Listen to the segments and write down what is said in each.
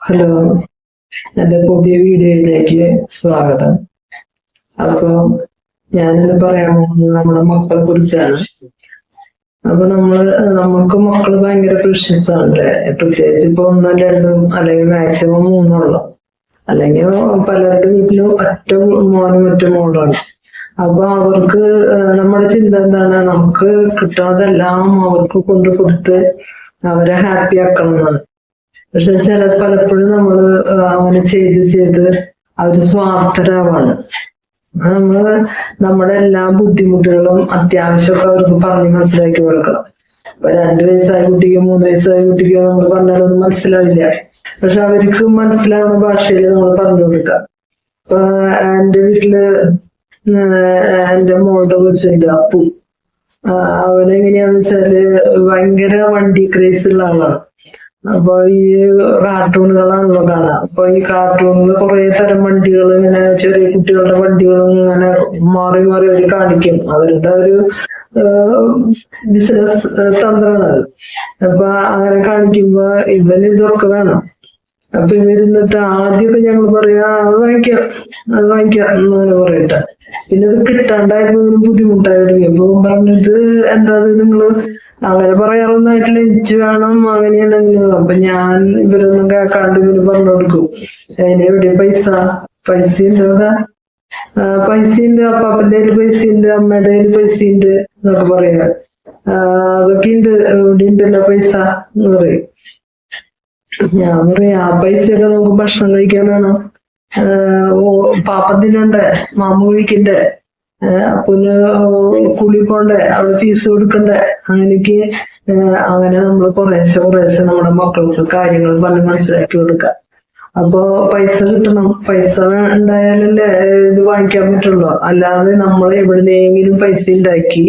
Hello, എൻ്റെ പുതിയ വീഡിയോയിലേക്ക് സ്വാഗതം. അപ്പൊ ഞാനിന്ന് പറയാൻ പോകുന്നത് നമ്മുടെ മക്കളെ കുറിച്ചാണ്. അപ്പൊ നമ്മൾക്ക് മക്കള് ഭയങ്കര പ്രഷ്യസ് ആണല്ലേ. പ്രത്യേകിച്ച് ഇപ്പൊ ഒന്നും രണ്ടും അല്ലെങ്കിൽ മാക്സിമം മൂന്നുള്ളൂ, അല്ലെങ്കിൽ പലരുടെ വീട്ടിലും ഒറ്റ മോനും ഒറ്റ മോളാണ്. അപ്പൊ അവർക്ക് നമ്മുടെ ചിന്ത എന്താണ്, നമുക്ക് കിട്ടുന്നതെല്ലാം അവർക്ക് കൊണ്ടു കൊടുത്ത് അവരെ ഹാപ്പി ആക്കണം എന്നാണ്. പക്ഷെ പലപ്പോഴും നമ്മള് അങ്ങനെ ചെയ്ത് അവര് സ്വാർത്ഥരാവാണ്. നമ്മള് നമ്മുടെ എല്ലാ ബുദ്ധിമുട്ടുകളും അത്യാവശ്യമൊക്കെ അവർക്ക് പറഞ്ഞ് മനസ്സിലാക്കി കൊടുക്കണം. ഇപ്പൊ 2 വയസ്സായ കുട്ടിക്കോ 3 വയസ്സായ കുട്ടിക്കോ നമ്മൾ പറഞ്ഞാലൊന്നും മനസ്സിലാവില്ല. പക്ഷെ അവർക്ക് മനസ്സിലാവുന്ന ഭാഷയിൽ നമ്മൾ പറഞ്ഞു കൊടുക്കാം. ഇപ്പൊ എന്റെ വീട്ടില് എന്റെ മോളുടെ കൊച്ചുണ്ട്, അപ്പു. അവനെങ്ങനെയാന്ന് വെച്ചാല് ഭയങ്കര വണ്ടി ക്രേസ് ഉള്ള ആളാണ്. അപ്പൊ ഈ കാർട്ടൂണുകളാണല്ലോ കാണാം. അപ്പൊ ഈ കാർട്ടൂണിൽ കുറെ തരം വണ്ടികൾ, ഇങ്ങനെ ചെറിയ കുട്ടികളുടെ വണ്ടികളും ഇങ്ങനെ മാറി മാറി അവർ കാണിക്കും. അവരുടെ ഒരു ബിസിനസ് തന്ത്രമാണ് അത്. അപ്പൊ അങ്ങനെ കാണിക്കുമ്പോ ഇവന് ഇതൊക്കെ വേണം. അപ്പൊ ഇവരിന്നിട്ട് ആദ്യമൊക്കെ ഞങ്ങൾ പറയാ അത് വാങ്ങിക്കാം എന്നങ്ങനെ പറയട്ടെ. പിന്നെ ഇത് കിട്ടാണ്ടായപ്പോ ഇവന് ബുദ്ധിമുട്ടായി തുടങ്ങിയപ്പോ പറഞ്ഞത് എന്താ നിങ്ങള് അങ്ങനെ പറയാറൊന്നായിട്ടില്ല, എനിക്ക് വേണം അങ്ങനെയാണെങ്കിൽ. അപ്പൊ ഞാൻ ഇവരൊന്നും കേൾക്കാണ്ട് ഇവര് പറഞ്ഞു കൊടുക്കും, അതിനെവിടെ പൈസയുണ്ട് ഇവിടെ, പൈസയുണ്ട്, അപ്പാപ്പന്റെ കയ്യിൽ പൈസയുണ്ട്, അമ്മയുടെ കയ്യിൽ പൈസയുണ്ട് എന്നൊക്കെ പറയാ. അതൊക്കെ ഉണ്ട്, ഇവിടെ ഉണ്ടല്ലോ പൈസ എന്ന് പറയും. ഞാൻ പറയാ ആ പൈസയൊക്കെ നമുക്ക് ഭക്ഷണം കഴിക്കാൻ വേണം, പാപ്പം തിന്നണ്ടേ, മാമ കഴിക്കണ്ടേ, അപ്പൊന്ന് കുളി പോണ്ടേ, അവിടെ ഫീസ് കൊടുക്കണ്ടേ. അങ്ങനെ നമ്മൾ കുറേശ്ശെ നമ്മുടെ മക്കൾക്ക് കാര്യങ്ങൾ പറഞ്ഞ് മനസ്സിലാക്കി കൊടുക്കാം. അപ്പൊ പൈസ കിട്ടണം, പൈസ ഉണ്ടായാലല്ലേ ഇത് വാങ്ങിക്കാൻ പറ്റുള്ളൂ. അല്ലാതെ നമ്മൾ എവിടുന്നെങ്കിലും പൈസ ഉണ്ടാക്കി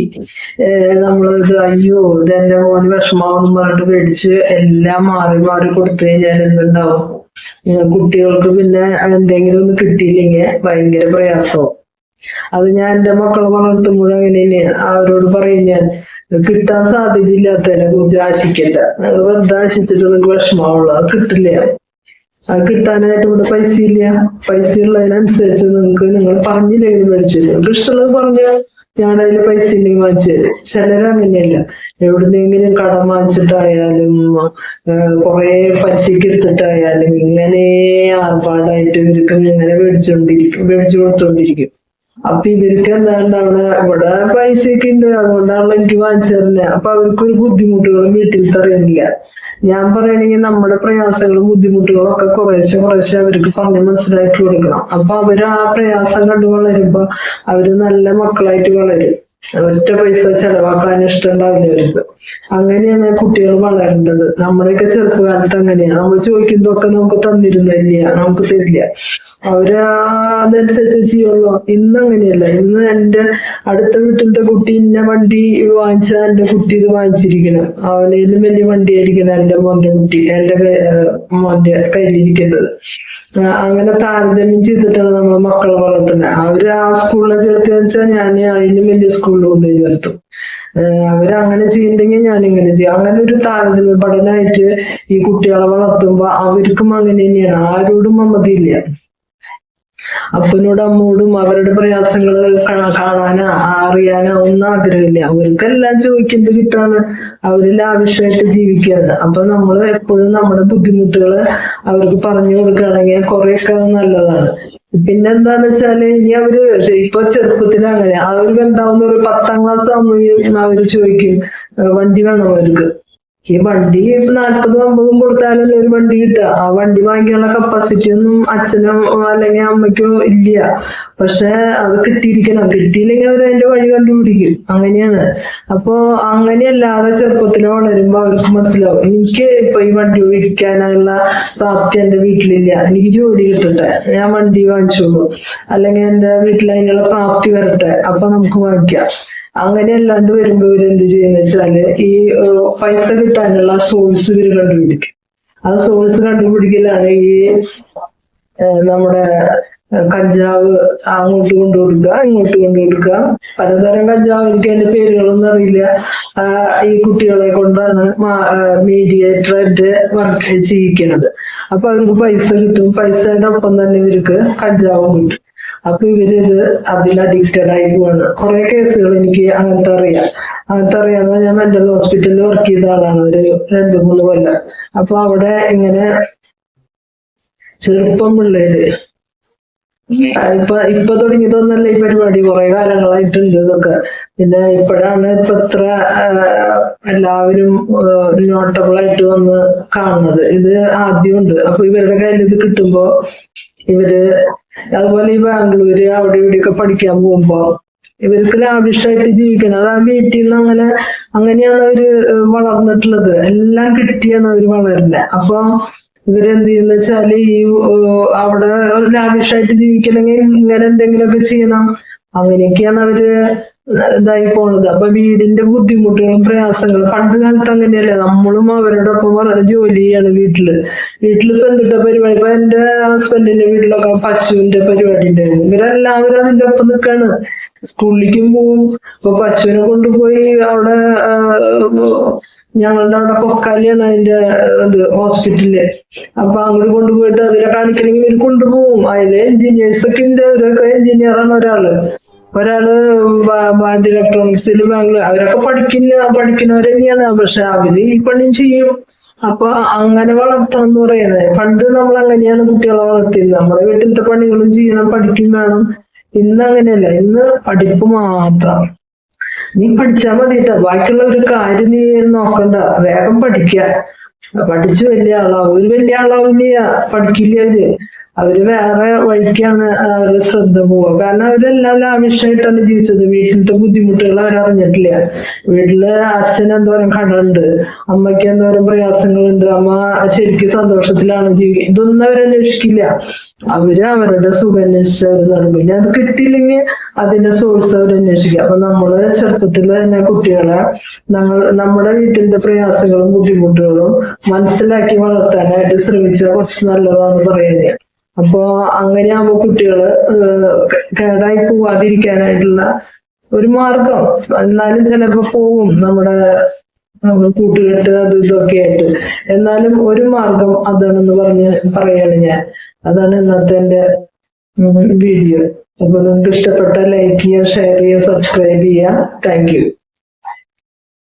നമ്മളിത് അയ്യോ ഇത് എന്റെ മോന് വിഷമാവെന്ന് പറഞ്ഞിട്ട് മേടിച്ച് എല്ലാം മാറി മാറി കൊടുത്തു കഴിഞ്ഞാൽ എന്തുണ്ടാവും? കുട്ടികൾക്ക് പിന്നെ എന്തെങ്കിലും ഒന്ന് കിട്ടിയില്ലെങ്കിൽ ഭയങ്കര പ്രയാസവും. അത് ഞാൻ എന്റെ മക്കളെ വളർത്തുമ്പോഴും അങ്ങനെ തന്നെയാണ്. അവരോട് പറയും ഞാൻ, കിട്ടാൻ സാധ്യതയില്ലാത്തതിനെ കുറിച്ച് ആശിക്കണ്ട, നിങ്ങൾ വെറുതെ ആശിച്ചിട്ട് നിങ്ങൾക്ക് വിഷമാവുള്ളൂ, അത് കിട്ടില്ല. അത് കിട്ടാനായിട്ട് ഇവിടെ പൈസ ഇല്ല. പൈസ ഉള്ളതിനനുസരിച്ച് നിങ്ങൾ പറഞ്ഞില്ലെങ്കിലും മേടിച്ചു തരും. നിങ്ങൾക്ക് ഇഷ്ടമുള്ളത് പറഞ്ഞാൽ ഞങ്ങളുടെ കയ്യിൽ പൈസ ഉണ്ടെങ്കിൽ വാങ്ങിച്ചു തരും. ചിലരങ്ങനെയല്ല, എവിടുന്നെങ്കിലും കടം വാങ്ങിച്ചിട്ടായാലും കുറെ പലിശക്ക് എടുത്തിട്ടായാലും ഇങ്ങനെ ആർഭാടായിട്ട് ഇവർക്ക് ഇങ്ങനെ മേടിച്ചു കൊടുത്തോണ്ടിരിക്കും. അപ്പൊ ഇവർക്ക് എന്താണ്ടാവണ, ഇവിടെ പൈസയൊക്കെ ഉണ്ട് അതുകൊണ്ടാണല്ലോ എനിക്ക് വാങ്ങിച്ചു തരുന്നത്. അപ്പൊ അവർക്കൊരു ബുദ്ധിമുട്ടുകളും വീട്ടിൽ തറിയില്ല. ഞാൻ പറയണെങ്കിൽ നമ്മുടെ പ്രയാസങ്ങളും ബുദ്ധിമുട്ടുകളും ഒക്കെ കുറേശ്ശെ അവർക്ക് പറഞ്ഞ് മനസ്സിലാക്കി കൊടുക്കണം. അപ്പൊ അവര് ആ പ്രയാസം കണ്ടു വളരുമ്പോ അവര് നല്ല മക്കളായിട്ട് വളരും. ഒറ്റ പൈസ ചെലവാക്കാൻ ഇഷ്ടമുണ്ടാവില്ല അവർക്ക്. അങ്ങനെയാണ് കുട്ടികൾ വളരേണ്ടത്. നമ്മുടെയൊക്കെ ചെറുപ്പകാലത്ത് അങ്ങനെയാ, നമ്മൾ ചോദിക്കുന്നതൊക്കെ നമുക്ക് തന്നിരുന്നില്ല, നമുക്ക് തരില്ല. അവര് അതനുസരിച്ച് ചെയ്യുള്ളൂ. ഇന്ന് അങ്ങനെയല്ല. ഇന്ന് എന്റെ അടുത്ത വീട്ടിലത്തെ കുട്ടി ഇന്ന വണ്ടി വാങ്ങിച്ചാൽ എന്റെ കുട്ടി ഇത് വാങ്ങിച്ചിരിക്കണം, അവനേലും വലിയ വണ്ടിയായിരിക്കണം എന്റെ മോന്റെ കയ്യിലിരിക്കുന്നത്. അങ്ങനെ താരതമ്യം ചെയ്തിട്ടാണ് നമ്മൾ മക്കളെ വളർത്തുന്നത്. അവര് ആ സ്കൂളിൽ ചേർത്തുക വെച്ചാൽ ഞാൻ അതിനും വലിയ സ്കൂളിൽ കൊണ്ടുപോയി ചേർത്തു. അവരങ്ങനെ ചെയ്യണ്ടെങ്കിൽ ഞാൻ ഇങ്ങനെ ചെയ്യും. അങ്ങനെ ഒരു താരതമ്യ പഠനമായിട്ട് ഈ കുട്ടികളെ വളർത്തുമ്പോ അവർക്കും അങ്ങനെ തന്നെയാണ്. ആരോടും മമതയില്ല. അപ്പനോടും അമ്മോടും അവരുടെ പ്രയാസങ്ങള് കാണാനോ അറിയാനോ ഒന്നും ആഗ്രഹമില്ല. അവർക്കെല്ലാം ചോദിക്കുന്നത് കിട്ടാണ്, അവര് ലാവിഷായിട്ട് ജീവിക്കുകയാണ്. അപ്പൊ നമ്മൾ എപ്പോഴും നമ്മുടെ ബുദ്ധിമുട്ടുകള് അവർക്ക് പറഞ്ഞു കൊടുക്കുകയാണെങ്കിൽ കുറെയൊക്കെ നല്ലതാണ്. പിന്നെന്താന്ന് വെച്ചാല് ഇനി അവര് ഇപ്പൊ ചെറുപ്പത്തിൽ അങ്ങനെ അവര് വലുതാവുന്ന ഒരു 10ാം ക്ലാസ് ആകുമ്പോഴേക്കും അവര് ചോദിക്കും വണ്ടി വേണം അവർക്ക്. ഈ വണ്ടി 40-50 കൊടുത്താലല്ലേ ഒരു വണ്ടി കിട്ടുക. ആ വണ്ടി വാങ്ങിക്കാനുള്ള കപ്പാസിറ്റി ഒന്നും അച്ഛനോ അല്ലെങ്കിൽ അമ്മയ്ക്കോ ഇല്ല. പക്ഷെ അത് കിട്ടിയിരിക്കണം. കിട്ടിയില്ലെങ്കിൽ അവർ അതിന്റെ വഴി കണ്ടുപിടിക്കും. അങ്ങനെയാണ്. അപ്പോ അങ്ങനെയല്ലാതെ ചെറുപ്പത്തിൽ വളരുമ്പോ അവർക്ക് മനസ്സിലാവും, എനിക്ക് ഇപ്പൊ ഈ വണ്ടി ഓടിക്കാനുള്ള പ്രാപ്തി എന്റെ വീട്ടിലില്ല, എനിക്ക് ജോലി കിട്ടട്ടെ, ഞാൻ വണ്ടി വാങ്ങിച്ചോളൂ, അല്ലെങ്കിൽ എന്റെ വീട്ടിൽ അതിനുള്ള പ്രാപ്തി വരട്ടെ, അപ്പൊ നമുക്ക് വാങ്ങിക്കാം. അങ്ങനെ അല്ലാണ്ട് വരുമ്പോ ഇവരെന്ത് ചെയ്യുന്ന വെച്ചാല് ഈ പൈസ കിട്ടാനുള്ള സോഴ്സ് ഇവര് കണ്ടുപിടിക്കും. ആ സോഴ്സ് കണ്ടുപിടിക്കലാണ് ഈ നമ്മുടെ കഞ്ചാവ് അങ്ങോട്ട് കൊണ്ടു കൊടുക്കുക, ഇങ്ങോട്ട് കൊണ്ടു കൊടുക്കുക. പലതരം കഞ്ചാവ്, എനിക്ക് അതിന്റെ പേരുകളൊന്നും അറിയില്ല. ഈ കുട്ടികളെ കൊണ്ടാണ് മീഡിയേറ്ററായിട്ട് വർക്ക് ചെയ്യിക്കണത്. അപ്പൊ അവർക്ക് പൈസ കിട്ടും, പൈസയുടെ ഒപ്പം തന്നെ ഇവർക്ക് കഞ്ചാവും കിട്ടും. അപ്പൊ ഇവരിത് അതിൽ അഡിക്റ്റഡ് ആയി പോവാണ്. കുറെ കേസുകൾ എനിക്ക് അങ്ങനത്തെ അറിയാവുന്ന, ഞാൻ മെന്റൽ ഹോസ്പിറ്റലിൽ വർക്ക് ചെയ്ത ആളാണ് ഒരു 2-3 കൊല്ലം. അപ്പൊ അവിടെ ഇങ്ങനെ ചെറുപ്പം പിള്ളേര്, ഇപ്പൊ തുടങ്ങിയതൊന്നല്ല ഈ പരിപാടി, കുറെ കാലങ്ങളായിട്ടുണ്ട് ഇതൊക്കെ. പിന്നെ ഇപ്പോഴാണ് ഇത്ര എല്ലാവരും നോട്ടബിൾ ആയിട്ട് വന്ന് കാണുന്നത്. ഇത് ആദ്യമുണ്ട്. അപ്പൊ ഇവരുടെ കയ്യിൽ ഇത് കിട്ടുമ്പോ ഇവര്, അതുപോലെ ഈ ബാംഗ്ലൂര് അവിടെ ഇവിടെയൊക്കെ പഠിക്കാൻ പോകുമ്പോ ഇവർക്ക് ലാവിഷായിട്ട് ജീവിക്കണം. അത് ആ വീട്ടിൽ നിന്ന് അങ്ങനെയാണ് അവര് വളർന്നിട്ടുള്ളത്. എല്ലാം കിട്ടിയാണ് അവര് വളരുന്നത്. അപ്പൊ ഇവരെന്ത് ചെയ്യുന്ന വെച്ചാല് ഈ അവിടെ ലാവിഷായിട്ട് ജീവിക്കണമെങ്കിൽ ഇങ്ങനെ എന്തെങ്കിലുമൊക്കെ ചെയ്യണം. അങ്ങനെയൊക്കെയാണ് അവര് ഇതായി പോണത്. അപ്പൊ വീടിന്റെ ബുദ്ധിമുട്ടുകളും പ്രയാസങ്ങളും പണ്ട് കാലത്ത് അങ്ങനെയല്ലേ. നമ്മളും അവരുടെ ഒപ്പം ജോലി ചെയ്യാണ് വീട്ടിലിപ്പോ എന്തിട്ടാ പരിപാടി. ഇപ്പൊ എന്റെ ഹസ്ബൻഡിന്റെ വീട്ടിലൊക്കെ പശുവിന്റെ പരിപാടി ഉണ്ടായിരുന്നു. ഇവരെല്ലാവരും അതിന്റെ ഒപ്പം നിൽക്കാണ്. സ്കൂളിലേക്കും പോവും. ഇപ്പൊ പശുവിനെ കൊണ്ടുപോയി അവിടെ ഞങ്ങളുടെ അവിടെ കൊക്കാലിയാണ് അതിന്റെ ഹോസ്പിറ്റലില്. അപ്പൊ അങ്ങോട്ട് കൊണ്ടുപോയിട്ട് അതിനെ കാണിക്കണമെങ്കിൽ ഇവര് കൊണ്ടുപോകും. അതിലെ എഞ്ചിനീയേഴ്സൊക്കെ ഉണ്ട്. അവരൊക്കെ എഞ്ചിനീയറാണ്. ഒരാള് ഭാരതി ഇലക്ട്രോണിക്സിൽ ബാംഗ്ലൂർ. അവരൊക്കെ പഠിക്കുന്നവർ തന്നെയാണ്. പക്ഷെ അവര് ഈ പണിയും ചെയ്യും. അപ്പൊ അങ്ങനെ വളർത്തണം എന്ന് പറയുന്നത്. പണ്ട് നമ്മൾ അങ്ങനെയാണ് കുട്ടികളെ വളർത്തിയത്. നമ്മളെ വീട്ടിലത്തെ പണികളും ചെയ്യണം, പഠിക്കും വേണം. ഇന്ന് അങ്ങനെയല്ല. ഇന്ന് പഠിപ്പ് മാത്രം. നീ പഠിച്ചാൽ മതിട്ടാ, ബാക്കിയുള്ള ഒരു കാര്യം നീ നോക്കണ്ട. വേഗം പഠിച്ച് വലിയ ആളാവും. ഒരു വലിയ ആളാവില്ല, പഠിക്കില്ല. അവര് വേറെ വഴിക്കാണ് അവരുടെ ശ്രദ്ധ പോവുക. കാരണം അവരെല്ലാം ലാവിഷായിട്ടാണ് ജീവിച്ചത്. വീട്ടിലത്തെ ബുദ്ധിമുട്ടുകൾ അവരറിഞ്ഞിട്ടില്ല. വീട്ടില് അച്ഛൻ എന്തോരം കടമുണ്ട്, അമ്മയ്ക്ക് എന്തോരം പ്രയാസങ്ങളുണ്ട്, അമ്മ ശരിക്കും സന്തോഷത്തിലാണ് ജീവിക്കുക, ഇതൊന്നും അവരന്വേഷിക്കില്ല. അവര് അവരുടെ സുഖം അന്വേഷിച്ച് അവർ നടക്കും. പിന്നെ അത് കിട്ടിയില്ലെങ്കിൽ അതിന്റെ സോഴ്സ് അവർ അന്വേഷിക്കുക. അപ്പൊ നമ്മള് ചെറുപ്പത്തിൽ തന്നെ കുട്ടികളെ നമ്മുടെ വീട്ടിലത്തെ പ്രയാസങ്ങളും ബുദ്ധിമുട്ടുകളും മനസ്സിലാക്കി വളർത്താനായിട്ട് ശ്രമിച്ചാൽ കുറച്ച് നല്ലതാണെന്ന് പറയുന്നത്. അപ്പോ അങ്ങനെയാകുമ്പോ കുട്ടികള് കേടായി പോവാതിരിക്കാനായിട്ടുള്ള ഒരു മാർഗം. എന്നാലും ചിലപ്പോ പോവും നമ്മുടെ കൂട്ടുകെട്ട് അത് ഇതൊക്കെ ആയിട്ട്. എന്നാലും ഒരു മാർഗം അതാണെന്ന് പറയാണ് ഞാൻ. അതാണ് ഇന്നത്തെ എന്റെ വീഡിയോ. അപ്പൊ നിങ്ങൾക്ക് ഇഷ്ടപ്പെട്ട ലൈക്ക് ചെയ്യുക, ഷെയർ ചെയ്യുക, സബ്സ്ക്രൈബ് ചെയ്യുക. Thank you.